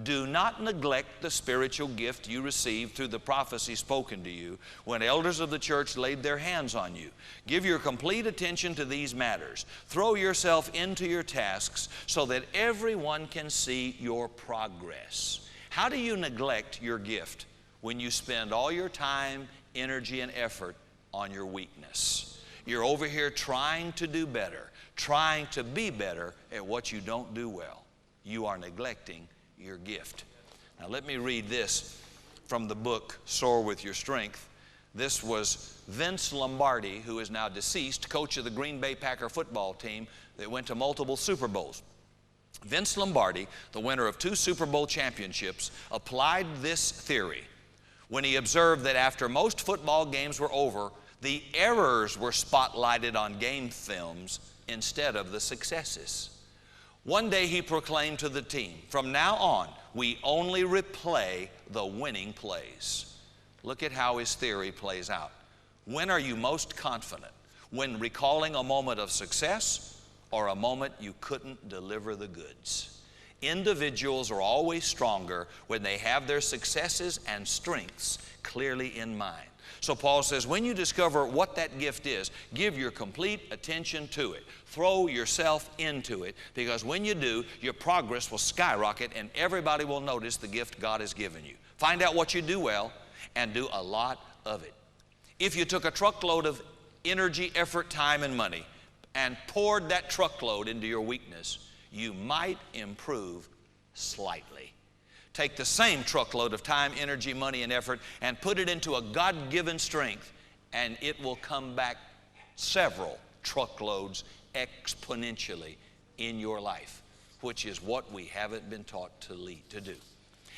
Do not neglect the spiritual gift you received through the prophecy spoken to you when elders of the church laid their hands on you. Give your complete attention to these matters. Throw yourself into your tasks so that everyone can see your progress. How do you neglect your gift? When you spend all your time, energy, and effort on your weakness. You're over here trying to do better, trying to be better at what you don't do well. You are neglecting your gift. Now let me read this from the book Soar With Your Strength. This was Vince Lombardi, who is now deceased, coach of the Green Bay Packer football team that went to multiple Super Bowls. Vince Lombardi, the winner of 2 Super Bowl championships, applied this theory when he observed that after most football games were over, the errors were spotlighted on game films instead of the successes. One day he proclaimed to the team, from now on, we only replay the winning plays. Look at how his theory plays out. When are you most confident? When recalling a moment of success or a moment you couldn't deliver the goods? Individuals are always stronger when they have their successes and strengths clearly in mind. So Paul says, when you discover what that gift is, give your complete attention to it. Throw yourself into it, because when you do, your progress will skyrocket and everybody will notice the gift God has given you. Find out what you do well and do a lot of it. If you took a truckload of energy, effort, time, and money and poured that truckload into your weakness, you might improve slightly. Take the same truckload of time, energy, money, and effort and put it into a God-given strength, and it will come back several truckloads exponentially in your life, which is what we haven't been taught to do.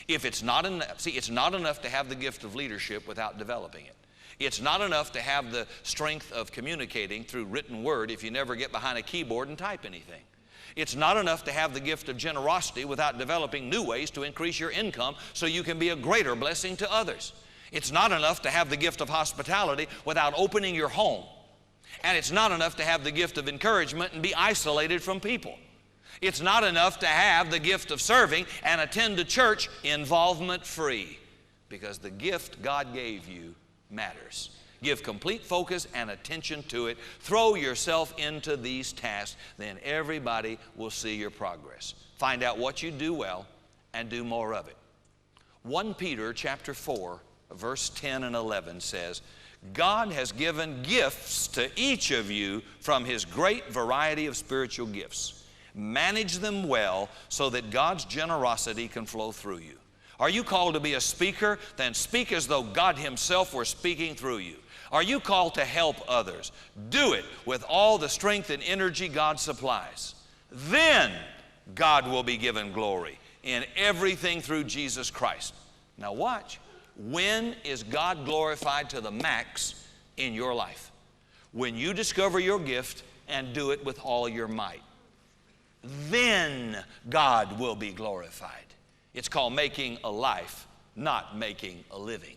If it's not enough, it's not enough to have the gift of leadership without developing it. It's not enough to have the strength of communicating through written word if you never get behind a keyboard and type anything. It's not enough to have the gift of generosity without developing new ways to increase your income so you can be a greater blessing to others. It's not enough to have the gift of hospitality without opening your home. And it's not enough to have the gift of encouragement and be isolated from people. It's not enough to have the gift of serving and attend a church involvement free, because the gift God gave you matters. Give complete focus and attention to it. Throw yourself into these tasks. Then everybody will see your progress. Find out what you do well and do more of it. 1 Peter chapter 4, verse 10 and 11 says, God has given gifts to each of you from His great variety of spiritual gifts. Manage them well so that God's generosity can flow through you. Are you called to be a speaker? Then speak as though God Himself were speaking through you. Are you called to help others? Do it with all the strength and energy God supplies. Then God will be given glory in everything through Jesus Christ. Now watch. When is God glorified to the max in your life? When you discover your gift and do it with all your might. Then God will be glorified. It's called making a life, not making a living.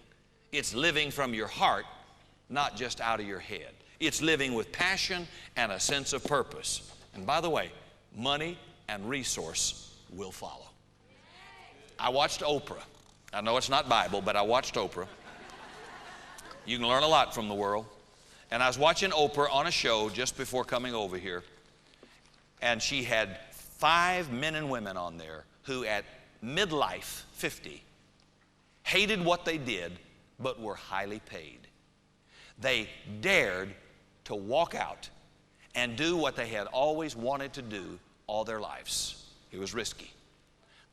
It's living from your heart, not just out of your head. It's living with passion and a sense of purpose. And by the way, money and resource will follow. I watched Oprah. I know it's not Bible, but I watched Oprah. You can learn a lot from the world. And I was watching Oprah on a show just before coming over here. And she had 5 men and women on there who at midlife, 50, hated what they did, but were highly paid. They dared to walk out and do what they had always wanted to do all their lives. It was risky.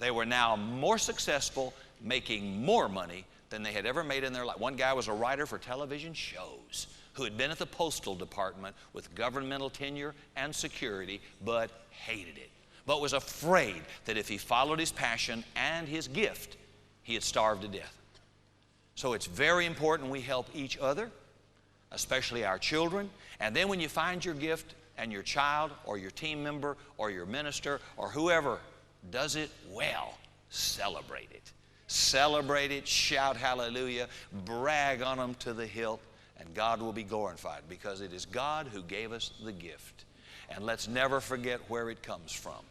They were now more successful, making more money than they had ever made in their life. One guy was a writer for television shows who had been at the postal department with governmental tenure and security, but hated it, but was afraid that if he followed his passion and his gift, he had starved to death. So it's very important we help each other, especially our children. And then when you find your gift and your child or your team member or your minister or whoever does it well, celebrate it. Celebrate it, shout hallelujah, brag on them to the hilt, and God will be glorified because it is God who gave us the gift. And let's never forget where it comes from.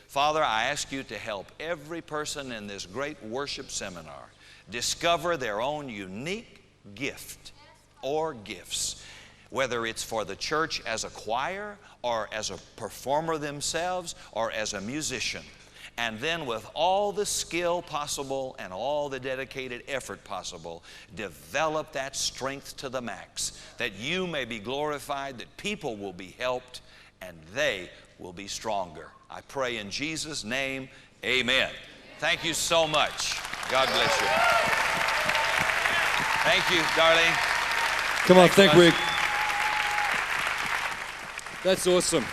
Father, I ask you to help every person in this great worship seminar discover their own unique gift or gifts, whether it's for the church as a choir or as a performer themselves or as a musician. And then with all the skill possible and all the dedicated effort possible, develop that strength to the max, that you may be glorified, that people will be helped, and they will be stronger. I pray in Jesus' name, amen. Thank you so much. God bless you. Thank you, darling. Come on, thank Rick. Rick. That's awesome.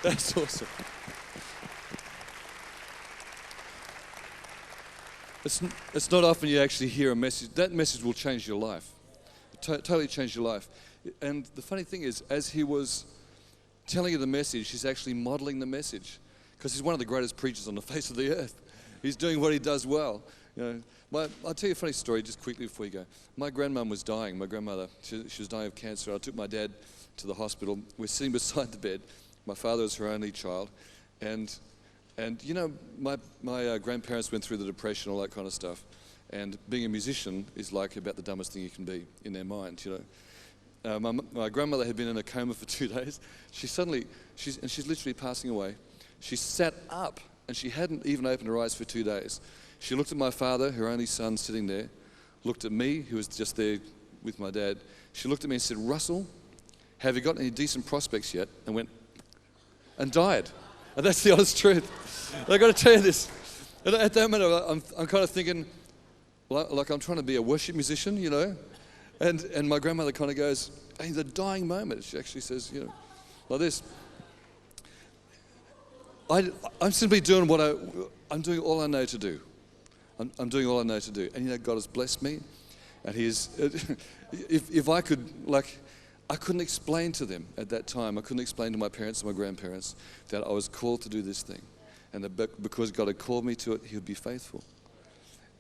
That's awesome. It's not often you actually hear a message. That message will change your life. Totally change your life. And the funny thing is, as he was telling you the message, he's actually modeling the message, because he's one of the greatest preachers on the face of the earth. He's doing what he does well. You know, I'll tell you a funny story just quickly before you go. My grandmum was dying. My grandmother, she was dying of cancer. I took my dad to the hospital. We're sitting beside the bed. My father was her only child, and you know, my grandparents went through the Depression, all that kind of stuff. And being a musician is like about the dumbest thing you can be in their mind, you know. My grandmother had been in a coma for 2 days. She's literally passing away. She sat up, and she hadn't even opened her eyes for 2 days. She looked at my father, her only son, sitting there, looked at me, who was just there with my dad. She looked at me and said, "Russell, have you got any decent prospects yet?" And went, and died. And that's the honest truth. And I got to tell you this. And at that moment, I'm kind of thinking, like I'm trying to be a worship musician, you know. And my grandmother kind of goes, in the dying moment, she actually says, you know, like this. I'm simply doing I'm doing all I know to do. I'm doing all I know to do. And you know, God has blessed me. And He is, if I could, I couldn't explain to them at that time, I couldn't explain to my parents and my grandparents that I was called to do this thing. And that because God had called me to it, He would be faithful.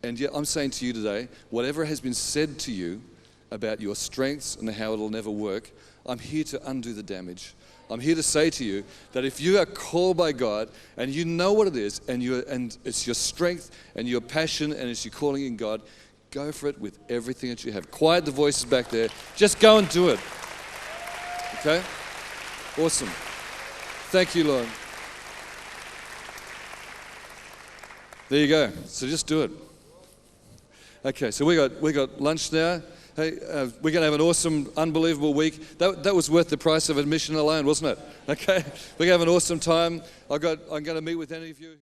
And yet I'm saying to you today, whatever has been said to you about your strengths and how it'll never work, I'm here to undo the damage. I'm here to say to you that if you are called by God and you know what it is, and it's your strength and your passion and it's your calling in God, go for it with everything that you have. Quiet the voices back there. Just go and do it. Okay? Awesome. Thank you, Lord. There you go. So just do it. Okay, so we got lunch now. Hey, we're going to have an awesome, unbelievable week. That was worth the price of admission alone, wasn't it? Okay, we're going to have an awesome time. I'm going to meet with any of you.